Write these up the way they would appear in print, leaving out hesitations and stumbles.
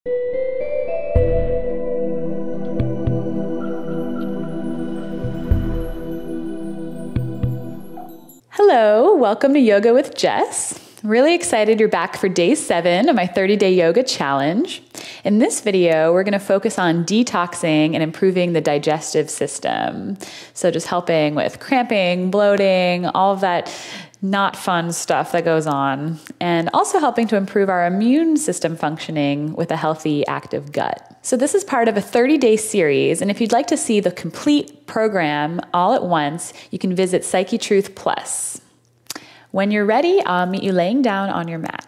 Hello, welcome to Yoga with Jess. I'm really excited you're back for day 7 of my 30-day yoga challenge. In this video, we're going to focus on detoxing and improving the digestive system. So just helping with cramping, bloating, all of that not fun stuff that goes on, and also helping to improve our immune system functioning with a healthy, active gut. So this is part of a 30-day series, and if you'd like to see the complete program all at once, you can visit Psychetruth Plus. When you're ready, I'll meet you laying down on your mat.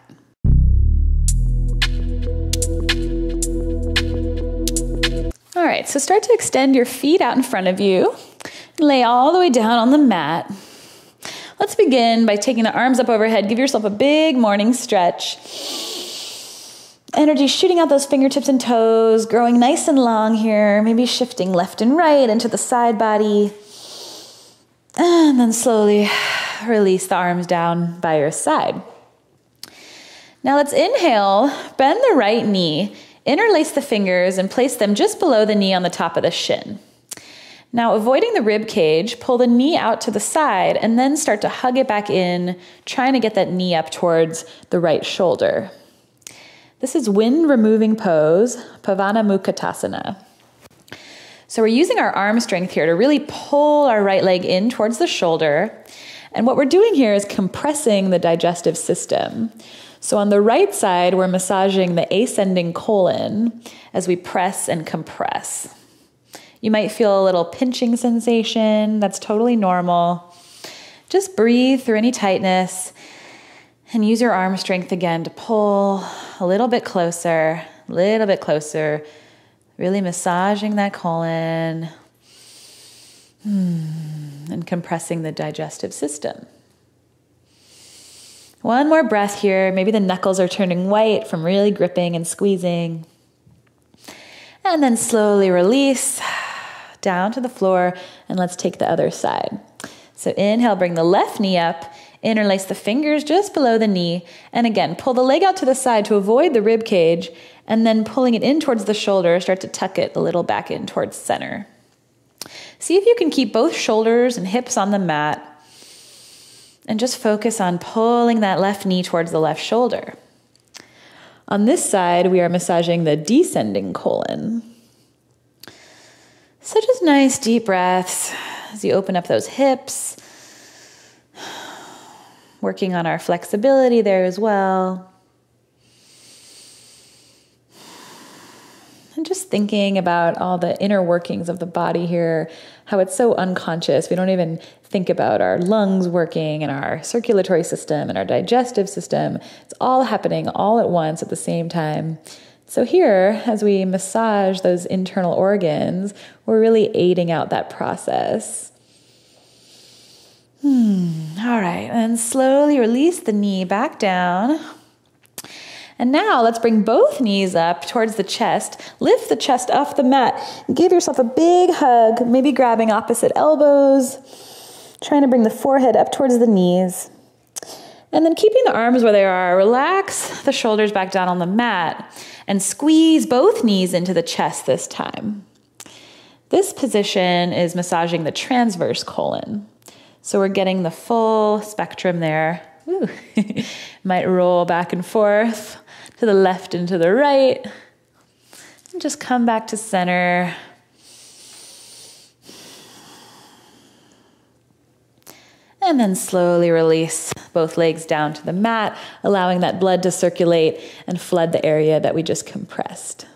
All right, so start to extend your feet out in front of you, and lay all the way down on the mat. Let's begin by taking the arms up overhead. Give yourself a big morning stretch. Energy shooting out those fingertips and toes, growing nice and long here, maybe shifting left and right into the side body. And then slowly release the arms down by your side. Now let's inhale, bend the right knee, interlace the fingers and place them just below the knee on the top of the shin. Now, avoiding the rib cage, pull the knee out to the side and then start to hug it back in, trying to get that knee up towards the right shoulder. This is wind removing pose, Pavana Mukhatasana. So we're using our arm strength here to really pull our right leg in towards the shoulder. And what we're doing here is compressing the digestive system. So on the right side, we're massaging the ascending colon as we press and compress. You might feel a little pinching sensation. That's totally normal. Just breathe through any tightness and use your arm strength again to pull a little bit closer, really massaging that colon and compressing the digestive system. One more breath here. Maybe the knuckles are turning white from really gripping and squeezing. And then slowly release down to the floor, and let's take the other side. So inhale, bring the left knee up, interlace the fingers just below the knee, and again, pull the leg out to the side to avoid the rib cage, and then pulling it in towards the shoulder, start to tuck it a little back in towards center. See if you can keep both shoulders and hips on the mat, and just focus on pulling that left knee towards the left shoulder. On this side, we are massaging the descending colon. So just nice deep breaths as you open up those hips, working on our flexibility there as well. And just thinking about all the inner workings of the body here, how it's so unconscious. We don't even think about our lungs working and our circulatory system and our digestive system. It's all happening all at once at the same time. So here, as we massage those internal organs, we're really aiding out that process. All right, and slowly release the knee back down. And now let's bring both knees up towards the chest. Lift the chest off the mat. Give yourself a big hug, maybe grabbing opposite elbows, trying to bring the forehead up towards the knees. And then keeping the arms where they are, relax the shoulders back down on the mat and squeeze both knees into the chest this time. This position is massaging the transverse colon. So we're getting the full spectrum there. Ooh. Might roll back and forth to the left and to the right. And just come back to center. And then slowly release both legs down to the mat, allowing that blood to circulate and flood the area that we just compressed.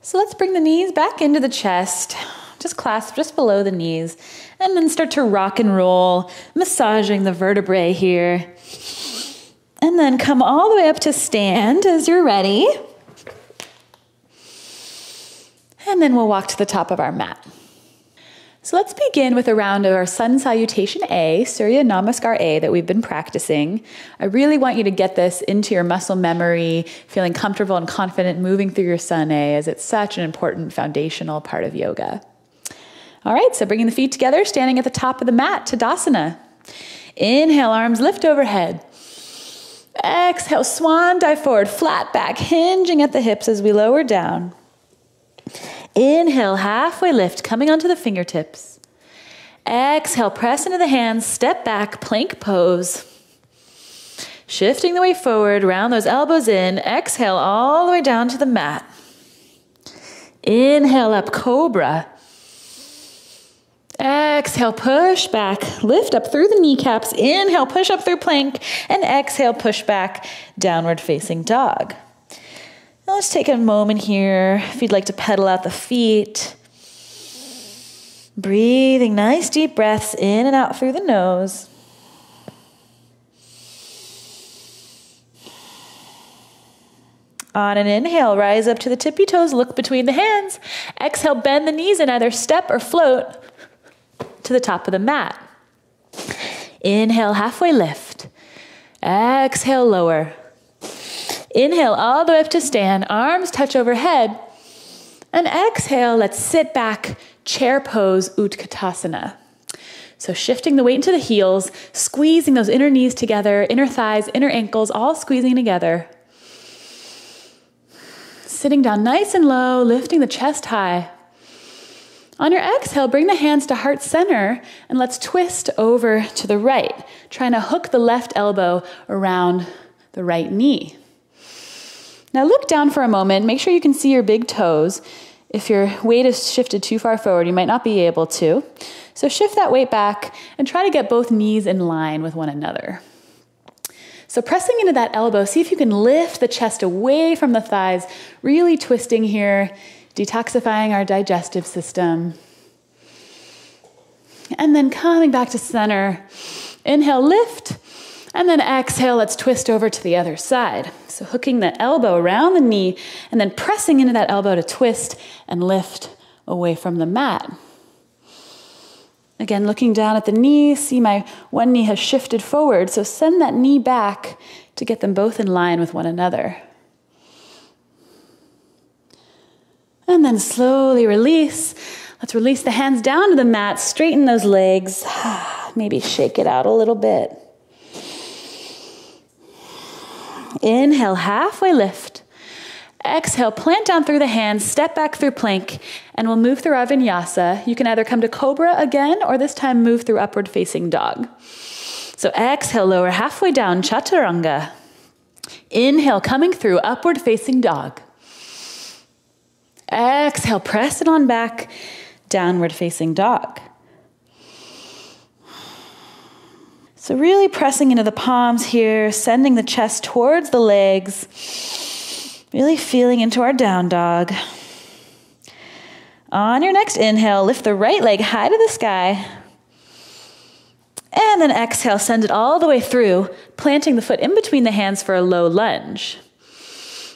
So let's bring the knees back into the chest, just clasp just below the knees, and then start to rock and roll, massaging the vertebrae here. And then come all the way up to stand as you're ready. And then we'll walk to the top of our mat. So let's begin with a round of our Sun Salutation A, Surya Namaskar A, that we've been practicing. I really want you to get this into your muscle memory, feeling comfortable and confident moving through your Sun A, as it's such an important foundational part of yoga. All right, so bringing the feet together, standing at the top of the mat, Tadasana. Inhale, arms lift overhead. Exhale, swan dive forward, flat back, hinging at the hips as we lower down. Inhale, halfway lift, coming onto the fingertips. Exhale, press into the hands, step back, plank pose. Shifting the weight forward, round those elbows in. Exhale all the way down to the mat. Inhale up, cobra. Exhale, push back, lift up through the kneecaps. Inhale, push up through plank, and exhale, push back, downward facing dog. Now let's take a moment here if you'd like to pedal out the feet. Breathing nice deep breaths in and out through the nose. On an inhale, rise up to the tippy toes, look between the hands. Exhale, bend the knees and either step or float to the top of the mat. Inhale, halfway lift. Exhale, lower. Inhale all the way up to stand, arms touch overhead. And exhale, let's sit back, chair pose, Utkatasana. So shifting the weight into the heels, squeezing those inner knees together, inner thighs, inner ankles, all squeezing together. Sitting down nice and low, lifting the chest high. On your exhale, bring the hands to heart center and let's twist over to the right, trying to hook the left elbow around the right knee. Now look down for a moment, make sure you can see your big toes. If your weight is shifted too far forward, you might not be able to. So shift that weight back and try to get both knees in line with one another. So pressing into that elbow, see if you can lift the chest away from the thighs, really twisting here, detoxifying our digestive system. And then coming back to center. Inhale, lift, and then exhale, let's twist over to the other side. So hooking the elbow around the knee and then pressing into that elbow to twist and lift away from the mat. Again, looking down at the knee, see my one knee has shifted forward, so send that knee back to get them both in line with one another. And then slowly release. Let's release the hands down to the mat, straighten those legs, maybe shake it out a little bit. Inhale, halfway lift. Exhale, plant down through the hands, step back through plank, and we'll move through our vinyasa. You can either come to cobra again, or this time move through upward facing dog. So exhale, lower halfway down, chaturanga. Inhale, coming through upward facing dog. Exhale, press it on back, downward facing dog. So really pressing into the palms here, sending the chest towards the legs. Really feeling into our down dog. On your next inhale, lift the right leg high to the sky. And then exhale, send it all the way through, planting the foot in between the hands for a low lunge.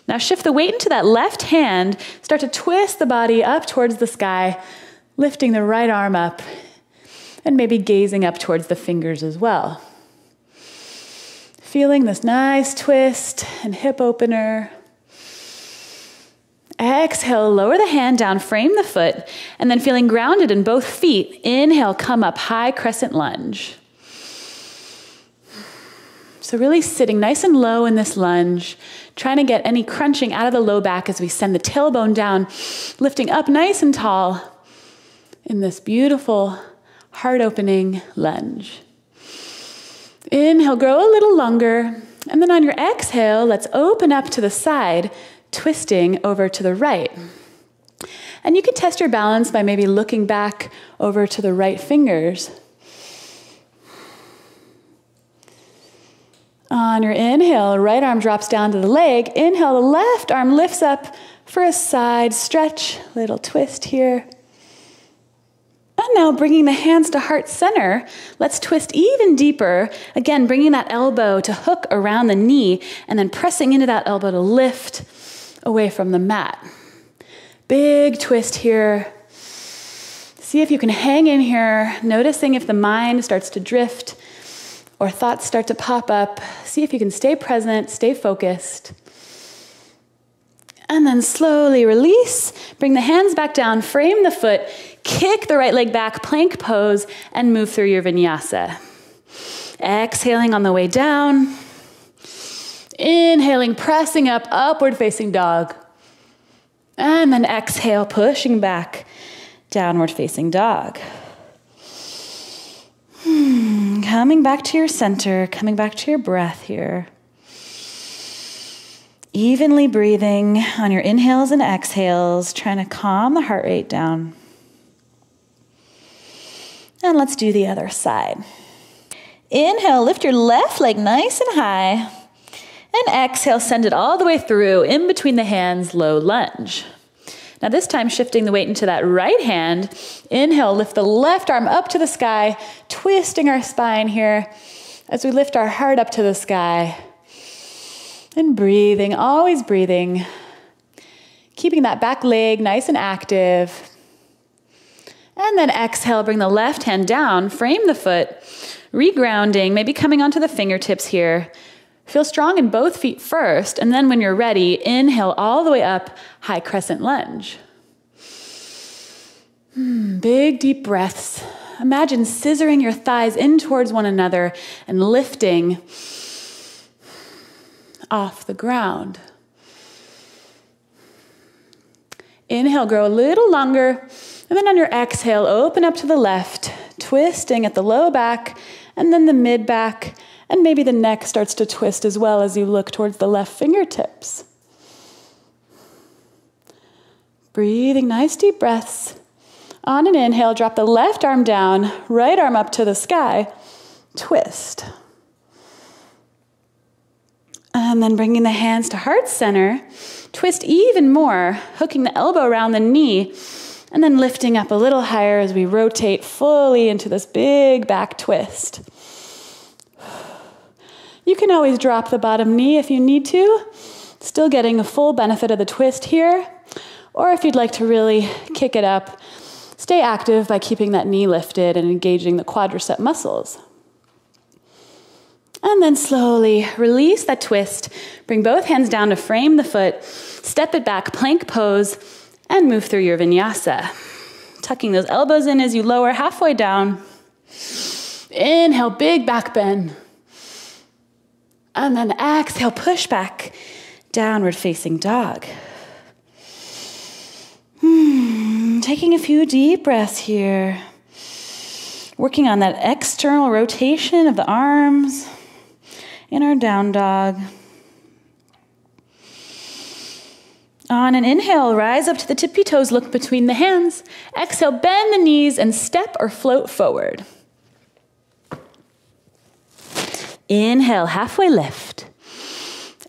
Now shift the weight into that left hand, start to twist the body up towards the sky, lifting the right arm up, and maybe gazing up towards the fingers as well. Feeling this nice twist and hip opener. Exhale, lower the hand down, frame the foot, and then feeling grounded in both feet. Inhale, come up, high crescent lunge. So really sitting nice and low in this lunge, trying to get any crunching out of the low back as we send the tailbone down, lifting up nice and tall in this beautiful heart-opening lunge. Inhale, grow a little longer, and then on your exhale, let's open up to the side, twisting over to the right. And you can test your balance by maybe looking back over to the right fingers. On your inhale, right arm drops down to the leg. Inhale, the left arm lifts up for a side stretch, little twist here. And now bringing the hands to heart center, let's twist even deeper. Again, bringing that elbow to hook around the knee and then pressing into that elbow to lift away from the mat. Big twist here. See if you can hang in here, noticing if the mind starts to drift or thoughts start to pop up. See if you can stay present, stay focused. And then slowly release. Bring the hands back down, frame the foot, kick the right leg back, plank pose, and move through your vinyasa. Exhaling on the way down. Inhaling, pressing up, upward facing dog. And then exhale, pushing back, downward facing dog. Coming back to your center, coming back to your breath here. Evenly breathing on your inhales and exhales, trying to calm the heart rate down. And let's do the other side. Inhale, lift your left leg nice and high. And exhale, send it all the way through, in between the hands, low lunge. Now this time, shifting the weight into that right hand. Inhale, lift the left arm up to the sky, twisting our spine here as we lift our heart up to the sky. And breathing, always breathing. Keeping that back leg nice and active. And then exhale, bring the left hand down, frame the foot, regrounding, maybe coming onto the fingertips here. Feel strong in both feet first, and then when you're ready, inhale all the way up, high crescent lunge. Big deep breaths. Imagine scissoring your thighs in towards one another and lifting off the ground. Inhale, grow a little longer, and then on your exhale, open up to the left, twisting at the low back, and then the mid back, and maybe the neck starts to twist as well as you look towards the left fingertips. Breathing nice deep breaths. On an inhale, drop the left arm down, right arm up to the sky, twist. And then bringing the hands to heart center, twist even more, hooking the elbow around the knee, and then lifting up a little higher as we rotate fully into this big back twist. You can always drop the bottom knee if you need to, still getting a full benefit of the twist here. Or if you'd like to really kick it up, stay active by keeping that knee lifted and engaging the quadricep muscles. And then slowly release that twist. Bring both hands down to frame the foot, step it back, plank pose, and move through your vinyasa. Tucking those elbows in as you lower halfway down. Inhale, big back bend. And then exhale, push back, downward facing dog. Taking a few deep breaths here. Working on that external rotation of the arms in our down dog. On an inhale, rise up to the tippy toes, look between the hands. Exhale, bend the knees and step or float forward. Inhale, halfway lift.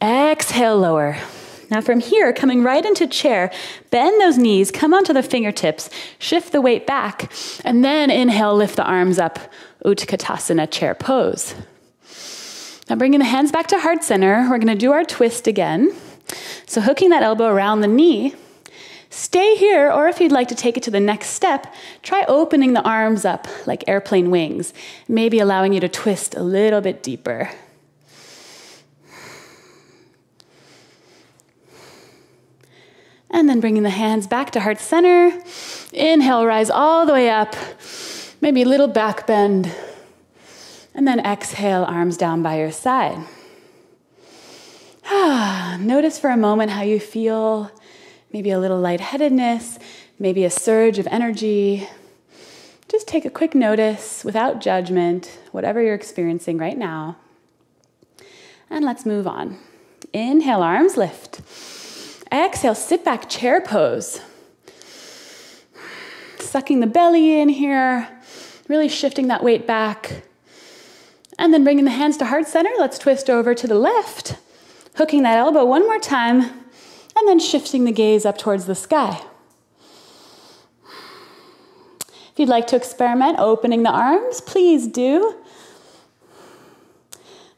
Exhale, lower. Now from here, coming right into chair, bend those knees, come onto the fingertips, shift the weight back, and then inhale, lift the arms up, Utkatasana chair pose. Now bringing the hands back to heart center, we're gonna do our twist again. So hooking that elbow around the knee, stay here, or if you'd like to take it to the next step, try opening the arms up like airplane wings, maybe allowing you to twist a little bit deeper. And then bringing the hands back to heart center. Inhale, rise all the way up, maybe a little back bend. And then exhale, arms down by your side. Notice for a moment how you feel. Maybe a little lightheadedness, maybe a surge of energy. Just take a quick notice without judgment, whatever you're experiencing right now. And let's move on. Inhale, arms lift. Exhale, sit back, chair pose. Sucking the belly in here, really shifting that weight back. And then bringing the hands to heart center, let's twist over to the left. Hooking that elbow one more time, and then shifting the gaze up towards the sky. If you'd like to experiment opening the arms, please do.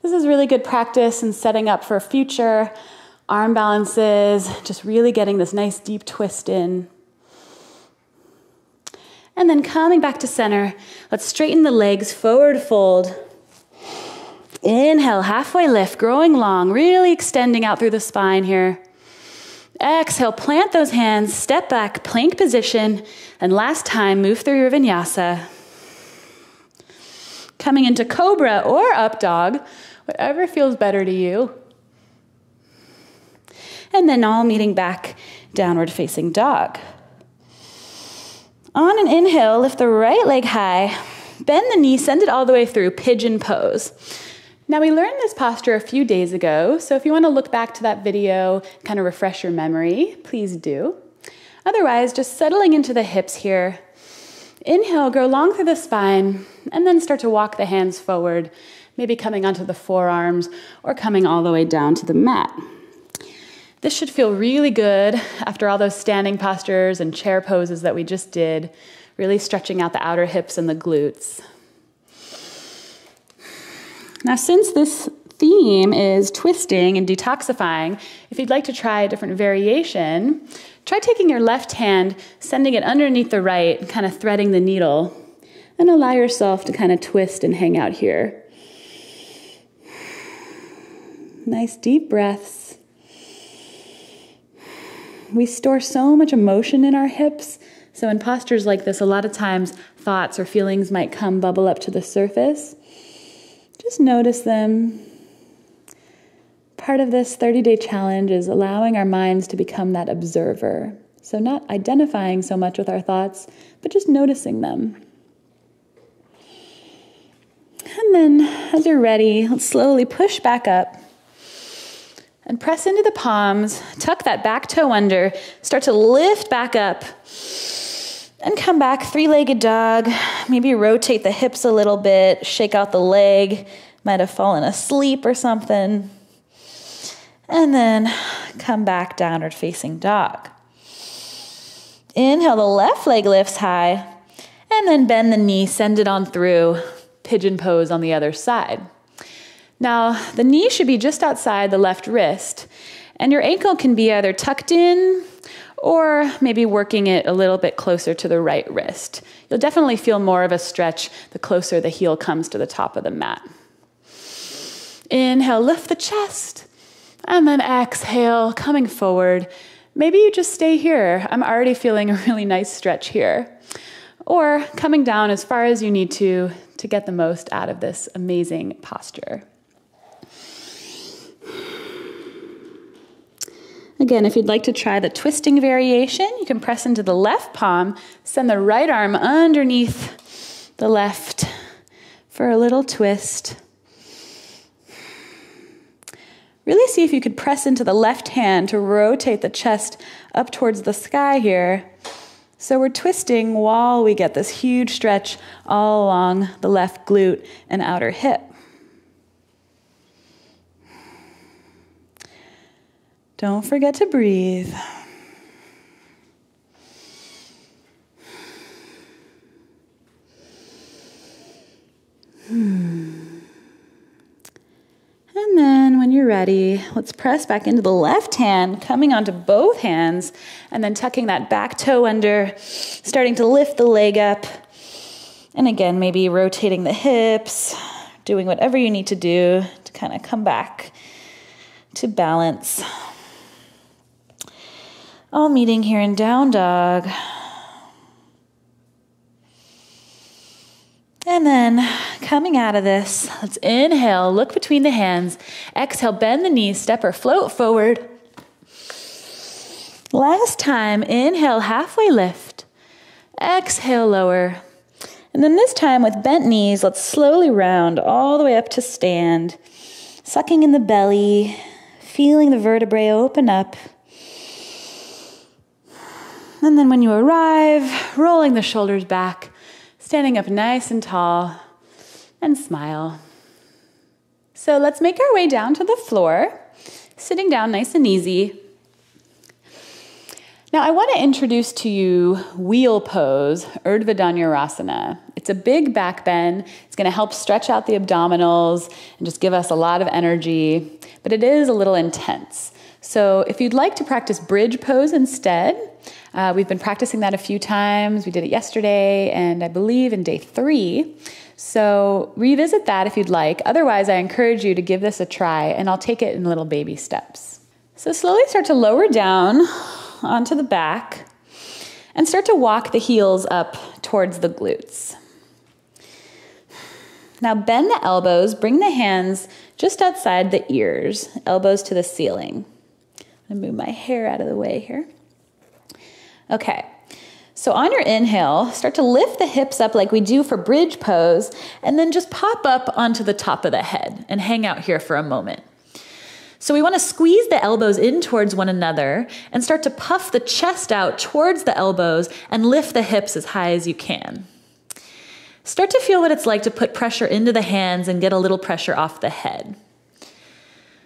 This is really good practice in setting up for future arm balances, just really getting this nice deep twist in. And then coming back to center, let's straighten the legs, forward fold. Inhale, halfway lift, growing long, really extending out through the spine here. Exhale, plant those hands, step back, plank position, and last time, move through your vinyasa. Coming into cobra or up dog, whatever feels better to you. And then all meeting back, downward facing dog. On an inhale, lift the right leg high, bend the knee, send it all the way through, pigeon pose. Now we learned this posture a few days ago, so if you want to look back to that video, kind of refresh your memory, please do. Otherwise, just settling into the hips here. Inhale, grow long through the spine, and then start to walk the hands forward, maybe coming onto the forearms or coming all the way down to the mat. This should feel really good after all those standing postures and chair poses that we just did, really stretching out the outer hips and the glutes. Now, since this theme is twisting and detoxifying, if you'd like to try a different variation, try taking your left hand, sending it underneath the right, kind of threading the needle, and allow yourself to kind of twist and hang out here. Nice deep breaths. We store so much emotion in our hips, so in postures like this, a lot of times thoughts or feelings might bubble up to the surface. Just notice them. Part of this 30-day challenge is allowing our minds to become that observer. So not identifying so much with our thoughts, but just noticing them. And then, as you're ready, let's slowly push back up and press into the palms, tuck that back toe under, start to lift back up, and come back, three-legged dog. Maybe rotate the hips a little bit, shake out the leg, might have fallen asleep or something. And then come back, downward facing dog. Inhale, the left leg lifts high, and then bend the knee, send it on through, pigeon pose on the other side. Now, the knee should be just outside the left wrist, and your ankle can be either tucked in or maybe working it a little bit closer to the right wrist. You'll definitely feel more of a stretch the closer the heel comes to the top of the mat. Inhale, lift the chest, and then exhale, coming forward. Maybe you just stay here. I'm already feeling a really nice stretch here. Or coming down as far as you need to get the most out of this amazing posture. Again, if you'd like to try the twisting variation, you can press into the left palm, send the right arm underneath the left for a little twist. Really see if you could press into the left hand to rotate the chest up towards the sky here. So we're twisting while we get this huge stretch all along the left glute and outer hip. Don't forget to breathe. And then when you're ready, let's press back into the left hand, coming onto both hands, and then tucking that back toe under, starting to lift the leg up. And again, maybe rotating the hips, doing whatever you need to do to kind of come back to balance. All meeting here in down dog. And then coming out of this, let's inhale, look between the hands. Exhale, bend the knees, step or float forward. Last time, inhale, halfway lift. Exhale, lower. And then this time with bent knees, let's slowly round all the way up to stand. Sucking in the belly, feeling the vertebrae open up. And then when you arrive, rolling the shoulders back, standing up nice and tall, and smile. So let's make our way down to the floor, sitting down nice and easy. Now I want to introduce to you wheel pose, Urdhva Dhanurasana. It's a big back bend. It's going to help stretch out the abdominals and just give us a lot of energy, but it is a little intense. So if you'd like to practice bridge pose instead, we've been practicing that a few times. We did it yesterday and I believe in day 3. So revisit that if you'd like. Otherwise, I encourage you to give this a try and I'll take it in little baby steps. So slowly start to lower down onto the back and start to walk the heels up towards the glutes. Now bend the elbows, bring the hands just outside the ears, elbows to the ceiling. I'm gonna move my hair out of the way here. Okay, so on your inhale, start to lift the hips up like we do for bridge pose, and then just pop up onto the top of the head and hang out here for a moment. So we want to squeeze the elbows in towards one another and start to puff the chest out towards the elbows and lift the hips as high as you can. Start to feel what it's like to put pressure into the hands and get a little pressure off the head.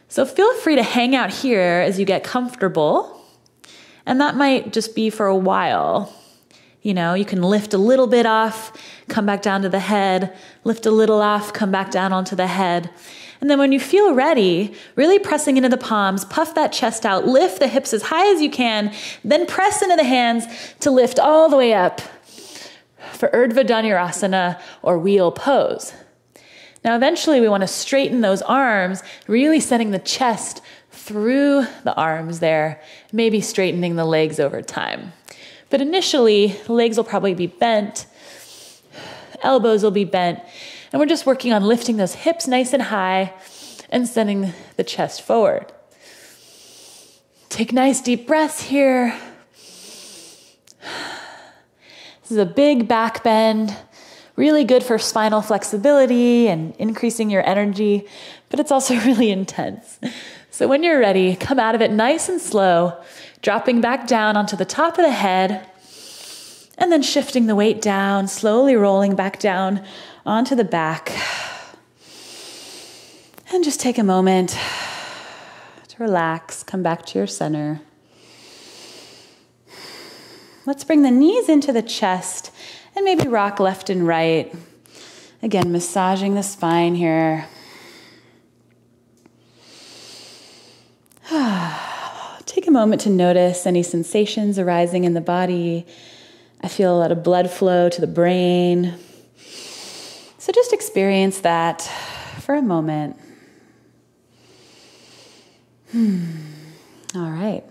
So feel free to hang out here as you get comfortable, and that might just be for a while. You know, you can lift a little bit off, come back down to the head, lift a little off, come back down onto the head. And then when you feel ready, really pressing into the palms, puff that chest out, lift the hips as high as you can, then press into the hands to lift all the way up for Urdhva Dhanurasana or wheel pose. Now eventually we want to straighten those arms, really sending the chest through the arms there, maybe straightening the legs over time. But initially, the legs will probably be bent, elbows will be bent, and we're just working on lifting those hips nice and high and sending the chest forward. Take nice deep breaths here. This is a big back bend, really good for spinal flexibility and increasing your energy, but it's also really intense. So when you're ready, come out of it nice and slow, dropping back down onto the top of the head, and then shifting the weight down, slowly rolling back down onto the back. And just take a moment to relax, come back to your center. Let's bring the knees into the chest and maybe rock left and right. Again, massaging the spine here. Take a moment to notice any sensations arising in the body. I feel a lot of blood flow to the brain. So just experience that for a moment. All right.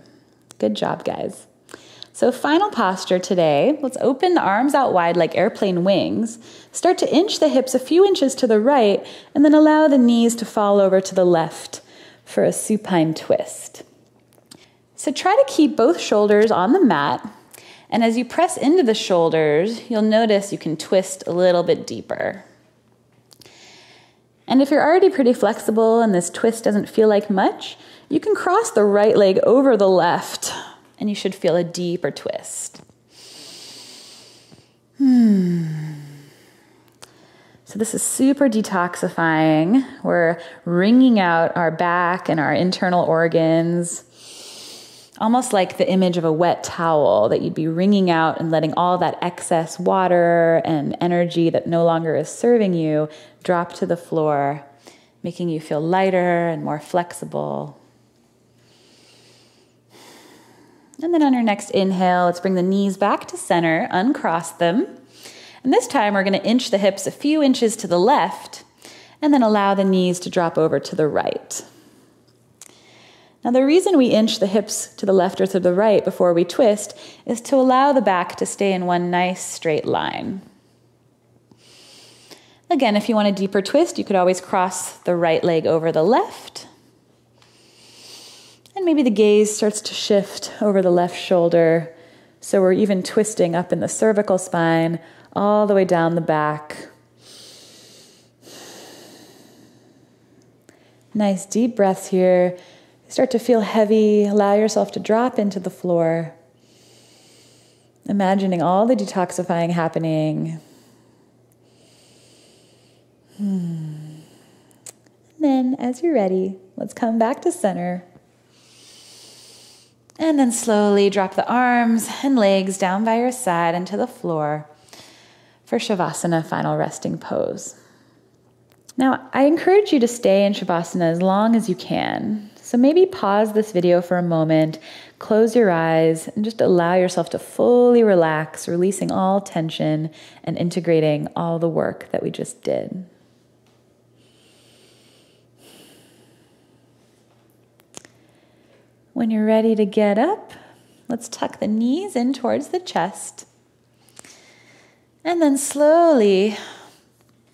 Good job, guys. So final posture today. Let's open the arms out wide like airplane wings. Start to inch the hips a few inches to the right, and then allow the knees to fall over to the left for a supine twist. So try to keep both shoulders on the mat, and as you press into the shoulders, you'll notice you can twist a little bit deeper. And if you're already pretty flexible and this twist doesn't feel like much, you can cross the right leg over the left, and you should feel a deeper twist. So this is super detoxifying. We're wringing out our back and our internal organs, almost like the image of a wet towel that you'd be wringing out and letting all that excess water and energy that no longer is serving you drop to the floor, making you feel lighter and more flexible. And then on your next inhale, let's bring the knees back to center, uncross them. And this time we're going to inch the hips a few inches to the left and then allow the knees to drop over to the right. Now the reason we inch the hips to the left or to the right before we twist is to allow the back to stay in one nice straight line. Again, if you want a deeper twist, you could always cross the right leg over the left. And maybe the gaze starts to shift over the left shoulder, so we're even twisting up in the cervical spine, all the way down the back. Nice deep breaths here. Start to feel heavy. Allow yourself to drop into the floor, imagining all the detoxifying happening. And then, as you're ready, let's come back to center. And then slowly drop the arms and legs down by your side into the floor for Shavasana, final resting pose. Now, I encourage you to stay in Shavasana as long as you can. So maybe pause this video for a moment, close your eyes, and just allow yourself to fully relax, releasing all tension and integrating all the work that we just did. When you're ready to get up, let's tuck the knees in towards the chest. And then slowly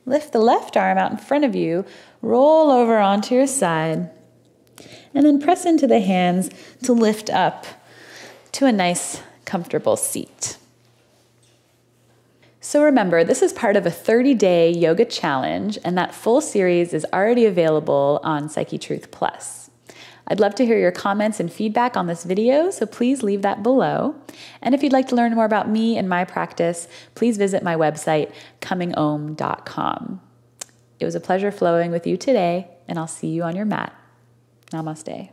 lift the left arm out in front of you, roll over onto your side, And then press into the hands to lift up to a nice, comfortable seat. So remember, this is part of a 30-day yoga challenge, and that full series is already available on Psychetruth Plus. I'd love to hear your comments and feedback on this video, so please leave that below. And if you'd like to learn more about me and my practice, please visit my website, comingom.com. It was a pleasure flowing with you today, and I'll see you on your mat. Namaste.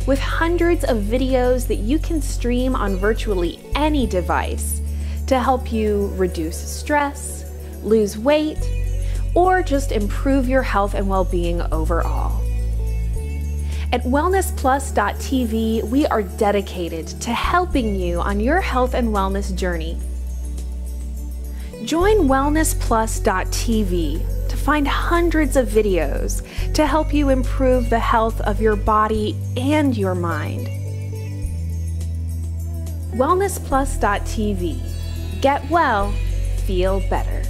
With hundreds of videos that you can stream on virtually any device to help you reduce stress, lose weight, or just improve your health and well-being overall. At WellnessPLUS.tv, we are dedicated to helping you on your health and wellness journey. Join WellnessPLUS.tv to find hundreds of videos to help you improve the health of your body and your mind. WellnessPLUS.tv. Get well, feel better.